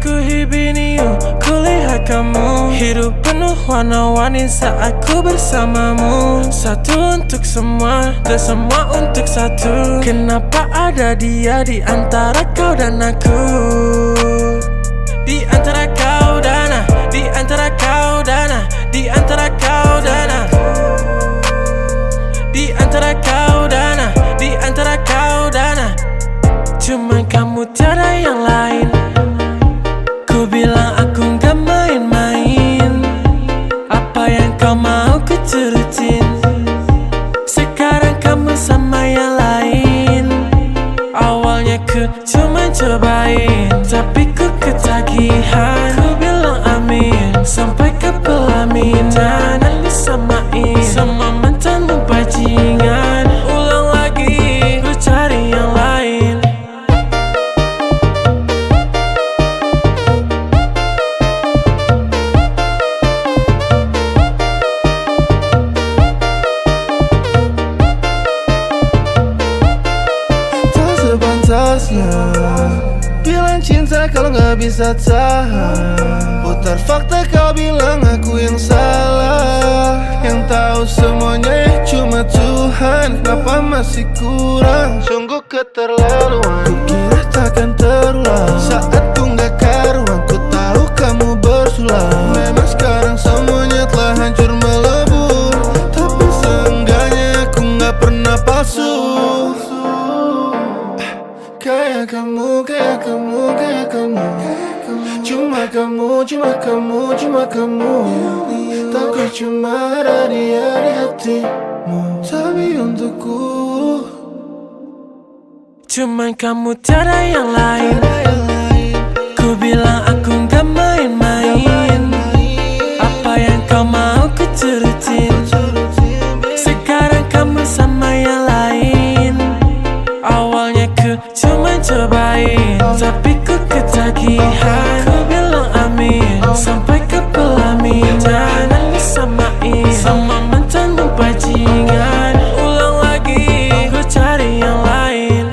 Ku hibiniu, kulihat kamu. Hidup penuh warna-warni saat ku bersamamu. Satu untuk semua dan semua untuk satu. Kenapa ada dia di antara kau dan aku? Di antara kau dan aku, di antara kau dan aku, di antara kau dan aku, di antara kau dan aku, di antara kau dan aku. Cuman kamu tiada yang lain. Ku bilang aku gak main-main. Apa yang kau mau ku turutin. Sekarang kamu sama yang lain. Awalnya ku cuma cobain, tapi ku ketagihan. Ku bilang amin sampai ke pelaminan. Dan disamain sama mantanmu bajingan. Ulang lagi, ku cari yang lain. Bilang cinta kalau gak bisa tahan. Putar fakta kau bilang aku yang salah. Yang tahu semuanya cuma Tuhan. Kenapa masih kurang? Sungguh keterlaluan. Ku kira takkan terulang. Saat ku gak karuan, ku tahu kamu bersulang. Memang sekarang semuanya telah hancur melebur. Tapi seenggaknya aku gak pernah palsu. Kayak kamu, kayak kamu, kayak kamu. Cuma kamu, cuma kamu, cuma kamu. Takut cuma ada dia di hatimu. Tapi untukku cuman kamu tiada yang lain. Ku bilang aku gak main-main. Apa yang kau mau ku turutin. Sekarang kamu sama yang lain. Awalnya ku cuma cobain, tapi ku ketagihan. Ku bilang amin sampai ke pelaminan. Dan disamain sama mantanmu bajingan. Ulang lagi, ku cari yang lain.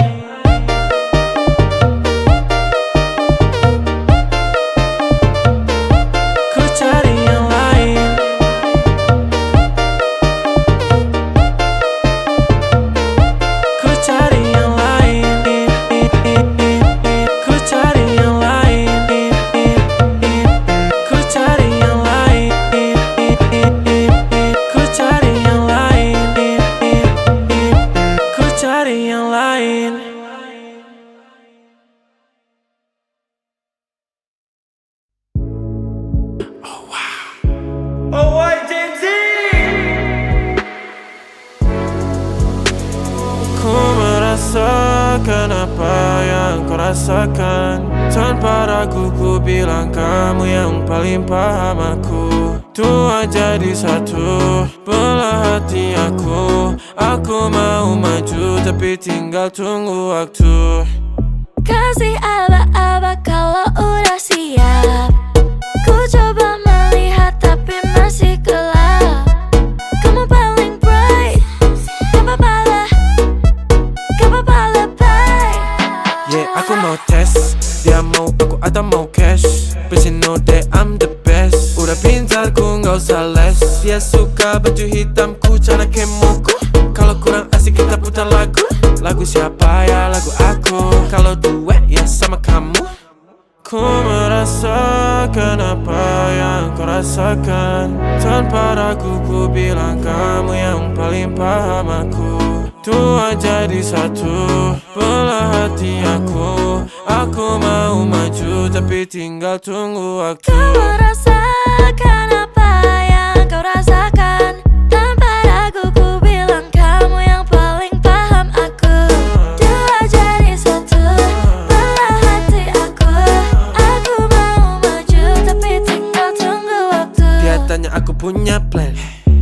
cari yang lain. Oh why Gen Z? Ku merasakan apa yang kau rasakan. Tanpa ragu ku bilang kamu yang paling paham aku. Tua jadi satu, belah hati aku. Aku mau maju tapi tinggal tunggu waktu. Kasih aba-aba kalau udah siap. Ku coba melihat tapi masih gelap. Kamu paling bright, gak apa-apa lah, gak apa-apa lebay. Yeah, aku mau tes. Dia mau aku atau mau cash. But you know that I'm the best. Udah pintar ku gak usah les. Dia suka baju hitamku, cara kemoku. Kalau kurang asik kita putar lagu. Lagu siapa ya? Lagu aku. Kalau duet ya sama kamu. Ku merasakan apa yang kau rasakan. Tanpa ragu ku bilang kamu yang paling paham aku. Tua jadi satu, belah hati aku. Aku mau maju tapi tinggal tunggu waktu. Kau merasakan apa yang kau rasakan. Tanpa ragu ku bilang kamu yang paling paham aku. Dua jadi satu, belah hati aku. Aku mau maju tapi tinggal tunggu waktu. Dia tanya aku punya plan.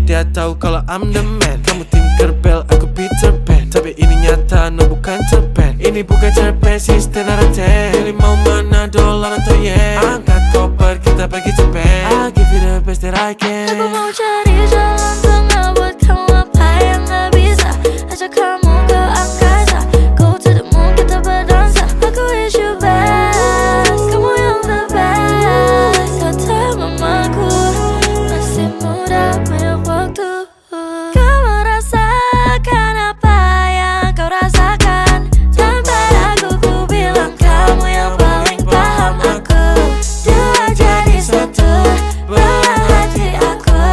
Dia tahu kalau I'm the man. Kamu Tinkerbell, aku Peter Pan. Tapi ini nyata, no bukan cerpen. Ini bukan cerpen, sistem narate. Pilih mau mana, dolar atau yen. Angkat koper, kita pergi Japan. I'll give you the best that I can. Aku mau cari jalan tengah buat kamu apa yang gak bisa. Ajak kamu ke angkasa, go to the moon, kita berdansa. Aku wish you best, kamu yang the best. Kata mamaku, masih muda banyak waktu. Kau merasakan apa yang kau rasakan. Tanpa ragu ku bilang kamu yang paling paham aku. Dua jadi satu, belah hati aku.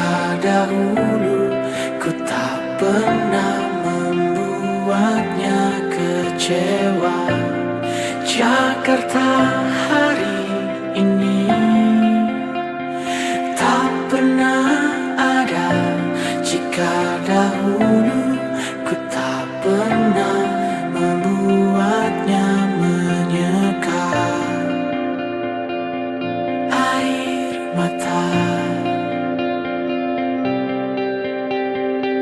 Jika dahulu ku tak pernah membuatnya kecewa, Jakarta hari ini tak pernah ada. Jika dahulu ku tak pernah membuatnya menyeka air mata.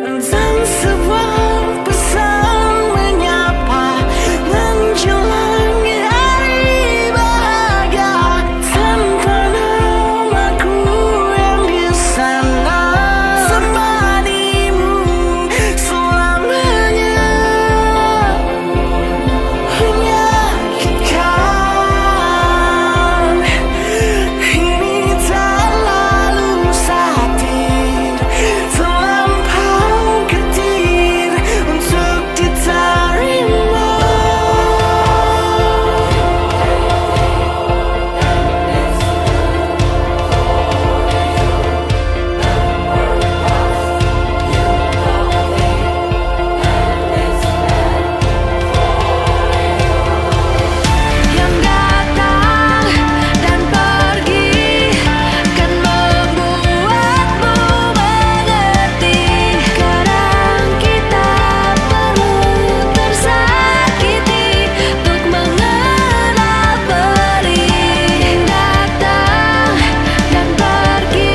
Dan sebuah pesan menyapa menjelang hari bahagia, tanpa namaku yang di sana, temanimu selamanya. Menyakitkan ini tak lalu satir, terlampau getir untuk diterima. Yang datang dan pergi kan membuatmu mengerti. Kadang kita perlu tersakiti untuk mengenal perih. Datang dan pergi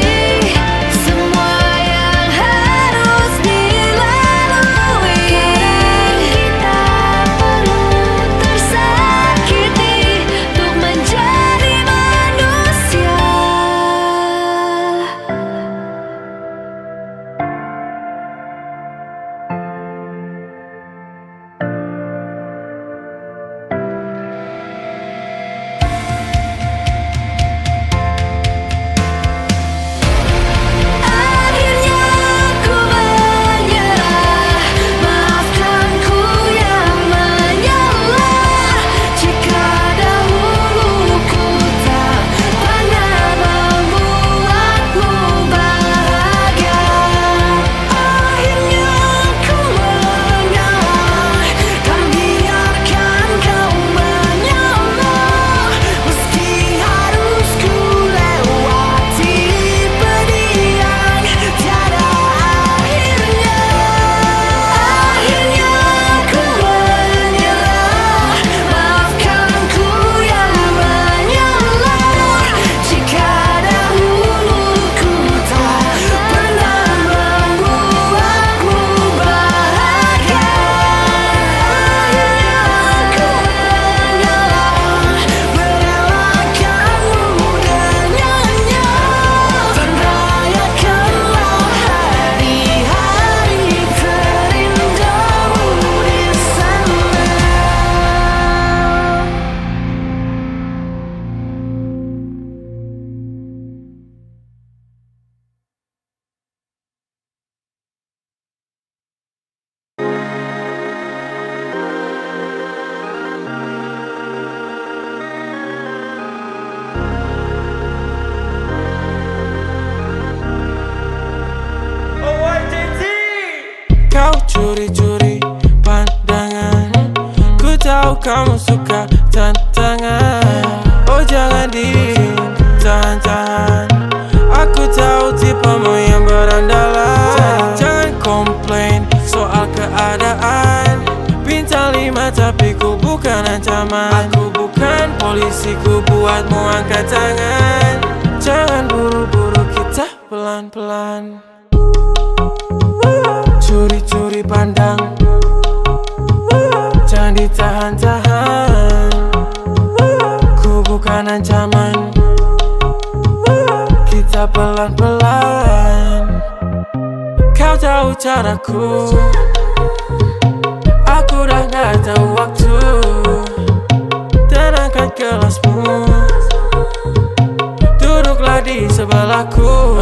semua yang harus dilalui. Kita perlu tersakiti untuk menjadi manusia. Akhirnya ku menyerah, maafkan ku yang menyalah. Jika dahulu ku tak pernah membuatmu bahagia, akhirnya ku menyerah dan biarkan kau menyalah. Meski harus ku lewati pedih yang tiada akhirnya, akhirnya ku menyerah, maafkan ku yang menyalah. Jika dahulu ku tak pernah membuatmu bahagia, akhirnya ku menyalah, merelakanmu dengannya, dan rayakanlah hari-hari terindahmu di sana. Kau curi-curi pandangan, ku tahu kamu suka tantangan. Oh jangan ditahan-tahan, aku tahu tipemu yang berandalan. Jangan komplain soal keadaan, bintang 5 tapi ku bukan ancaman. Aku bukan polisi, ku buatmu angkat tangan. Jangan buru-buru, kita pelan-pelan. Curi-curi pandang, jangan ditahan-tahan. Ku bukan ancaman, kita pelan-pelan. Kau tahu caraku, aku dah gak tahu waktu. Dan angkat gelasmu, duduklah di sebelahku.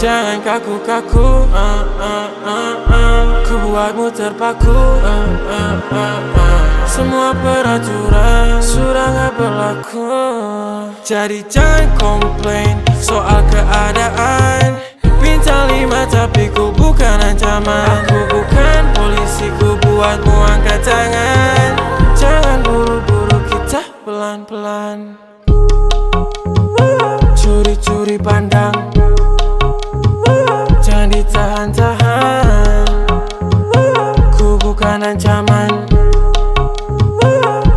Jangan kaku-kaku, ku buatmu terpaku. Semua peraturan sudah gak berlaku. Jadi jangan komplain soal keadaan. Bintang 5 tapi ku bukan ancaman. Aku bukan polisi, ku buatmu angkat tangan. Jangan buru-buru, kita pelan-pelan. Curi-curi pandang, jangan ditahan-tahan. Ku bukan ancaman,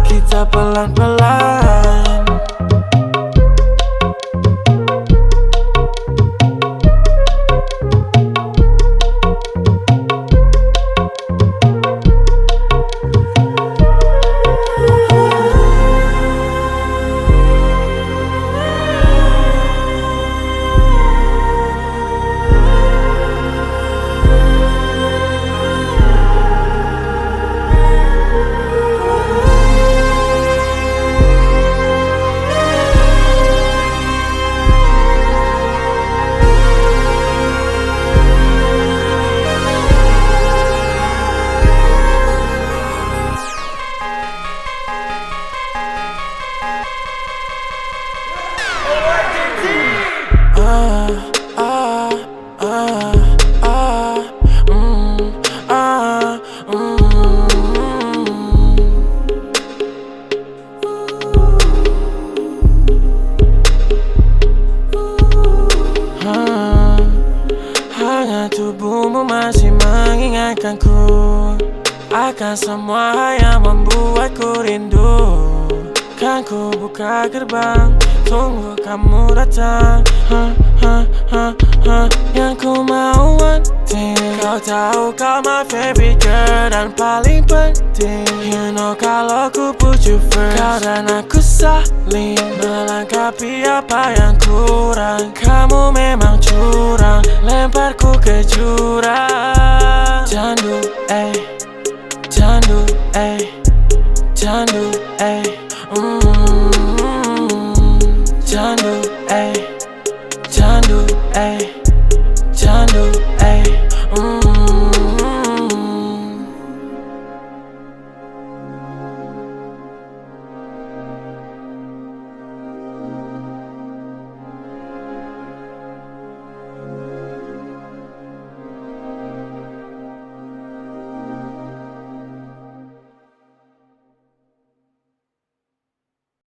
kita pelan-pelan. Hangat tubuhmu masih mengingatkanku akan semua yang membuatku rindu. Kan ku buka gerbang, tunggu kamu datang. Yang ku mau wanting, kau tahu kau my favorite girl dan paling penting. You know kalau ku put you first, kau dan aku saling melengkapi apa yang kurang. Kamu memang curang.